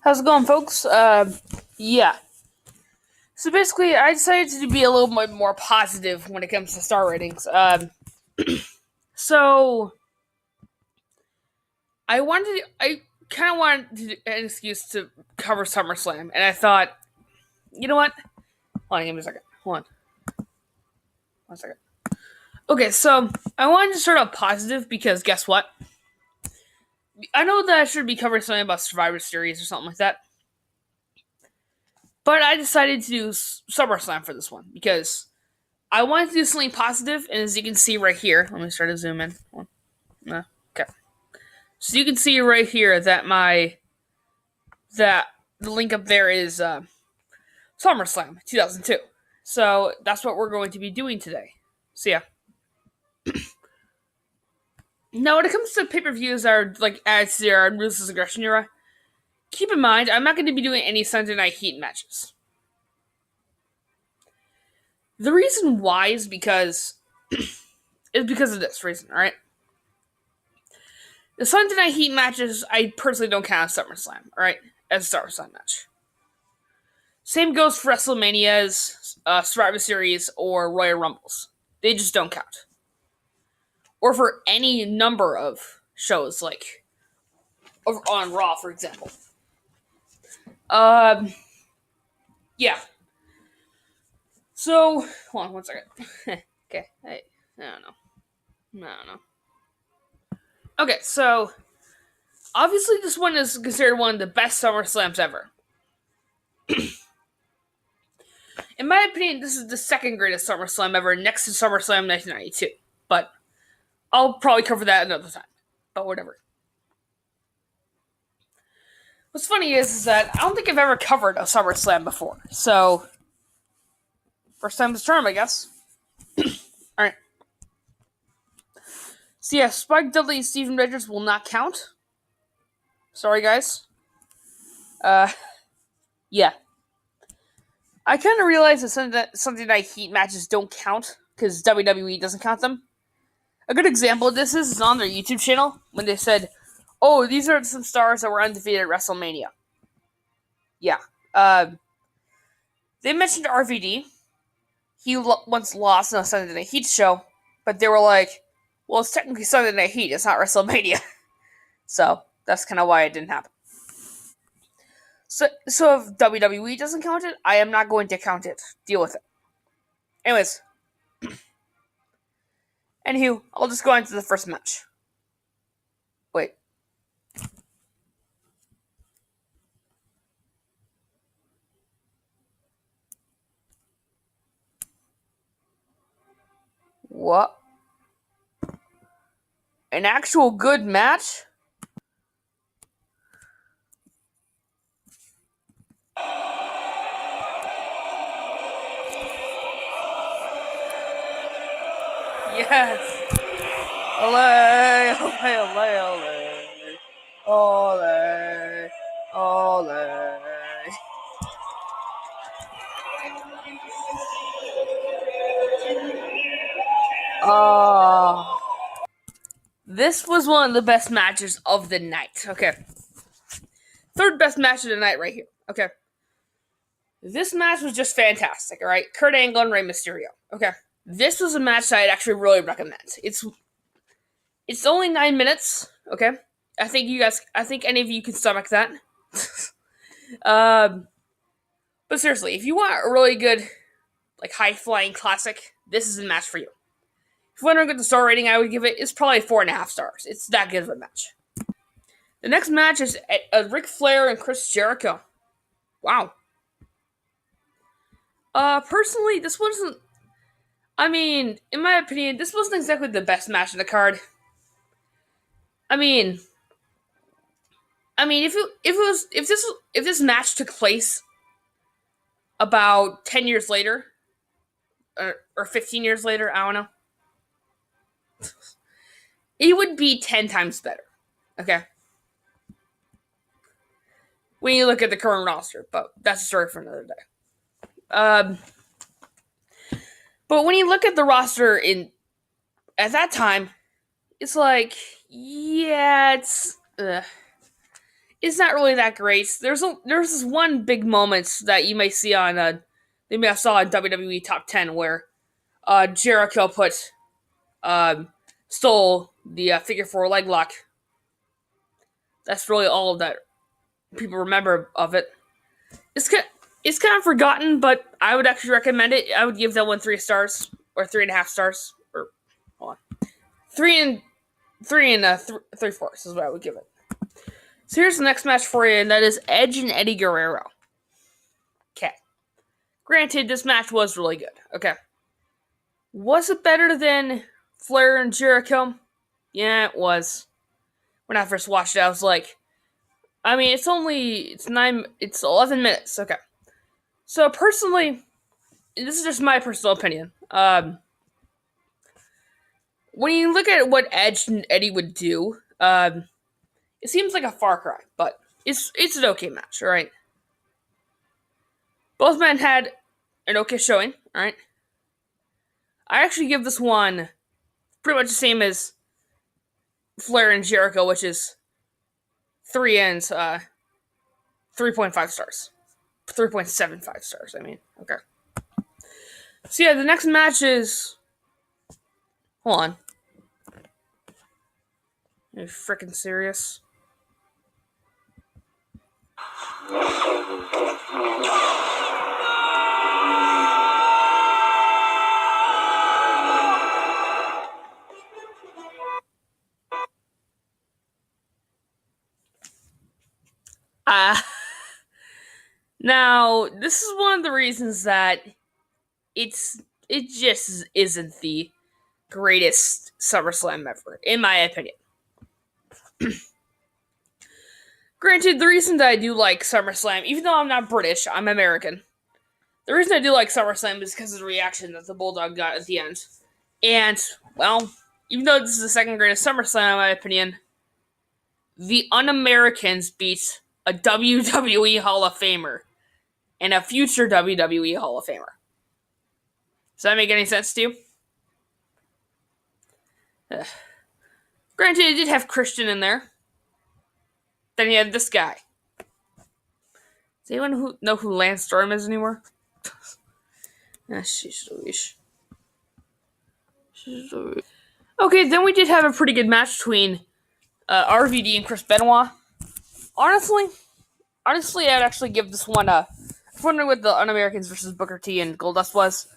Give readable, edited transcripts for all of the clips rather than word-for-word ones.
How's it going, folks? Yeah. So basically, I decided to be a little bit more positive when it comes to star ratings. So I kind of wanted an excuse to cover SummerSlam, and I thought, you know what? Hold on, give me a second. Hold on, 1 second. Okay, so I wanted to start out positive because guess what? I know that I should be covering something about Survivor Series or something like that, but I decided to do SummerSlam for this one because I wanted to do something positive, and as you can see right here, let me start to zoom in. Okay, so you can see right here that the link up there is SummerSlam 2002. So that's what we're going to be doing today. So yeah. Now, when it comes to pay-per-views that are like added to their Ruthless Aggression era, keep in mind I'm not going to be doing any Sunday Night Heat matches. The reason why is because of this reason. All right. The Sunday Night Heat matches, I personally don't count as SummerSlam, alright? As a SummerSlam match. Same goes for WrestleManias, Survivor Series, or Royal Rumbles. They just don't count. Or for any number of shows, like on Raw, for example. Yeah. So, hold on 1 second. Okay, I don't know. Okay, so obviously this one is considered one of the best SummerSlams ever. In my opinion, this is the second greatest SummerSlam ever, next to SummerSlam 1992. But I'll probably cover that another time. But whatever. What's funny is that I don't think I've ever covered a SummerSlam before. So, first time this term, I guess. Alright. So yeah, Spike Dudley and Steven Richards will not count. Sorry, guys. Yeah. I kind of realized that Sunday Night Heat matches don't count because WWE doesn't count them. A good example of this is on their YouTube channel when they said, "Oh, these are some stars that were undefeated at WrestleMania." Yeah, they mentioned RVD. He once lost in a Sunday Night Heat show, but they were like, "Well, it's technically Sunday Night Heat. It's not WrestleMania," so that's kind of why it didn't happen. So if WWE doesn't count it, I am not going to count it. Deal with it. Anyways. Anywho, I'll just go into the first match. Wait. What? An actual good match? Yes! Ole, ole, ole, ole. Ole, ole. This was one of the best matches of the night. Okay. Third best match of the night right here. Okay. This match was just fantastic, alright? Kurt Angle and Rey Mysterio. Okay. This was a match that I'd actually really recommend. It's only 9 minutes, okay? I think any of you can stomach that. But seriously, if you want a really good, like, high-flying classic, this is a match for you. If you want to get the star rating I would give it, it's probably 4.5 stars. It's that good of a match. The next match is Ric Flair and Chris Jericho. Wow. Personally, this wasn't... I mean, in my opinion, this wasn't exactly the best match in the card. I mean, if this match took place about 10 years later, or 15 years later, I don't know, it would be 10 times better. Okay? When you look at the current roster, but that's a story for another day. But when you look at the roster at that time, it's like, yeah, it's not really that great. There's this one big moment that you may see on you may have saw on WWE Top 10 where Jericho stole the figure four leg lock. That's really all that people remember of it. It's it's kind of forgotten, but I would actually recommend it. I would give that one 3 stars or 3.5 stars or hold on, three fourths is what I would give it. So here's the next match for you, and that is Edge and Eddie Guerrero. Okay. Granted, this match was really good. Okay. Was it better than Flair and Jericho? Yeah, it was. When I first watched it, I was like, I mean, it's 11 minutes. Okay. So personally, this is just my personal opinion. When you look at what Edge and Eddie would do, it seems like a far cry, but it's an okay match, all right? Both men had an okay showing, all right? I actually give this one pretty much the same as Flair and Jericho, which is 3.5 stars. 3.75 stars, I mean. Okay. So yeah, the next match is... Hold on. Are you freaking serious? Now, this is one of the reasons that it just isn't the greatest SummerSlam ever, in my opinion. Granted, the reason that I do like SummerSlam, even though I'm not British, I'm American. The reason I do like SummerSlam is because of the reaction that the Bulldog got at the end. And, well, even though this is the second greatest SummerSlam, in my opinion, the Un-Americans beat a WWE Hall of Famer and a future WWE Hall of Famer. Does that make any sense to you? Granted, it did have Christian in there. Then you had this guy. Does anyone know who Lance Storm is anymore? Sheesh Louise. Okay, then we did have a pretty good match between RVD and Chris Benoit. Honestly, I'd actually give this one a... I was wondering what the Un-Americans versus Booker T and Goldust was.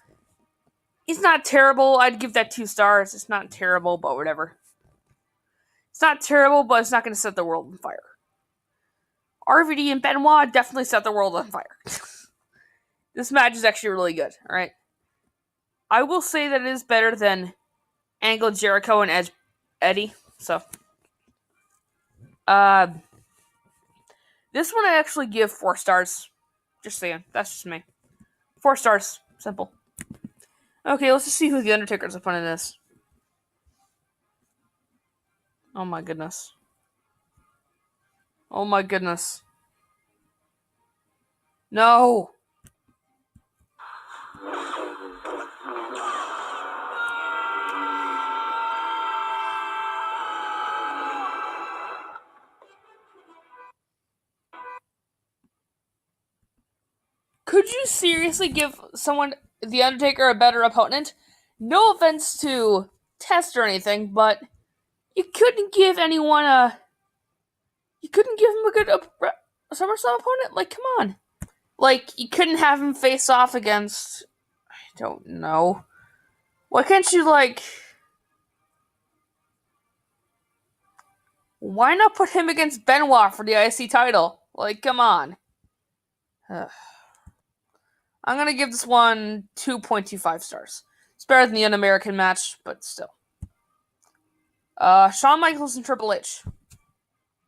It's not terrible. I'd give that 2 stars. It's not terrible, but whatever. It's not terrible, but it's not going to set the world on fire. RVD and Benoit definitely set the world on fire. This match is actually really good, alright? I will say that it is better than Angle, Jericho, and Eddie, so... This one I actually give 4 stars. Just saying. That's just me. 4 stars. Simple. Okay, let's just see who the Undertaker's opponent is. Oh my goodness. Oh my goodness. No! Could you seriously give someone, the Undertaker, a better opponent? No offense to Test or anything, but you couldn't give anyone you couldn't give him a good SummerSlam opponent? Like, come on. Like, you couldn't have him face off against... I don't know. Why can't you, like... Why not put him against Benoit for the IC title? Like, come on. Ugh. I'm gonna give this one 2.25 stars. It's better than the Un-American match, but still. Shawn Michaels and Triple H.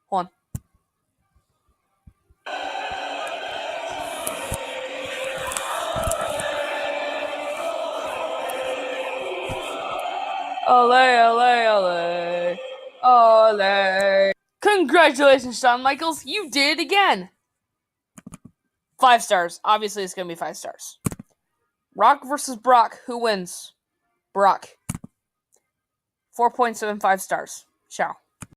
Hold on. Ole, ole, ole. Ole. Congratulations, Shawn Michaels. You did it again. 5 stars. Obviously, it's going to be 5 stars. Rock versus Brock. Who wins? Brock. 4.75 stars. Ciao.